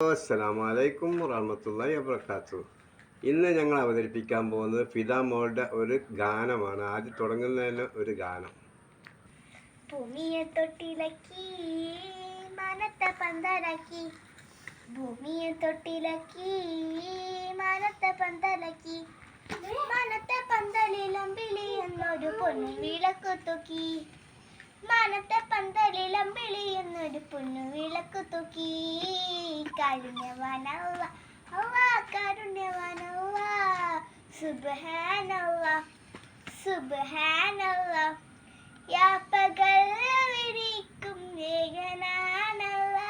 അസ്സലാമലൈക്കും വറഹ്മത്തുള്ളാഹി വബറകാതുഹു. ഇന്ന് ഞങ്ങൾ അവതരിപ്പിക്കാൻ പോകുന്നത് ഫിദ മോളുടെ ഒരു ഗാനമാണ്. ആദ്യം തുടങ്ങുന്നതിന് ഒരു ഗാനം. ഭൂമിയെ തൊട്ടിലക്കി മനത്തെ പന്തലക്കി, ഭൂമിയെ തൊട്ടിലക്കി മനത്തെ പന്തലക്കി, മനത്തെ പന്തലിലമ്പിളി എന്നൊരു പൊന്നു വിളക്ക് തൂക്കി, മനത്തെ പന്തലിലമ്പിളി എന്നൊരു പൊന്നു വിളക്ക് തൂക്കി. കാരുണ്യവാനല്ലാ അല്ലാ, കാരുണ്യവാനല്ലാ, സുബ്ഹാനല്ലാ സുബ്ഹാനല്ലാ. യാപ്പകൾ വിരിക്കും ഏകനാനല്ലാ,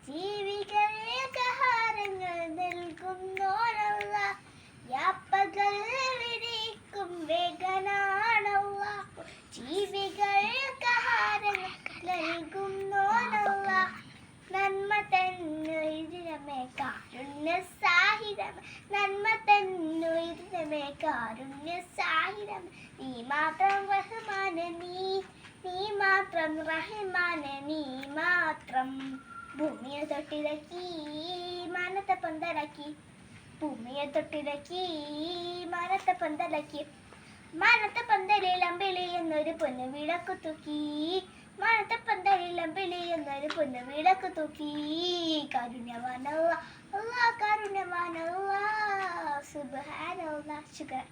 ജീവികൾക്ക് ആഹാരങ്ങൾ നൽകുന്നോനല്ലാ. യാപ്പകൾ വിരിക്കും വേഗനാനല്ലാ, ജീവികൾക്ക് ആഹാരങ്ങൾ നൽകുന്നോനല്ലാ. നന്മ തന്നുയരമേ കാരുണ്യ സാഹിരമേ, നന്മ തന്നുയരമേ കാരുണ്യ സാഹിരമേ. നീ മാത്രം റഹ്മാനെ, നീ മാത്രം റഹ്മാനെ, നീ മാത്രം. ഭൂമിയെ തൊട്ടിലക്കി മനത്തെ പന്തലക്കി, ഭൂമിയെ തൊട്ടിലക്കി മനത്തെ പന്തലക്കി, മനത്തെ പന്തലിൽ അമ്പിളി എന്നൊരു പൊന്നു വിളക്ക് തൂക്കി, മനത്തെ പന്തലിൽ അമ്പിളി എന്നൊരു പൊന്നു വിളക്ക് തൂക്കി. കാരുണ്യവാനല്ലാ അല്ലാ, കാരുണ്യവാനല്ലാ, സുബ്ഹാനല്ലാ. ശുക്രാൻ.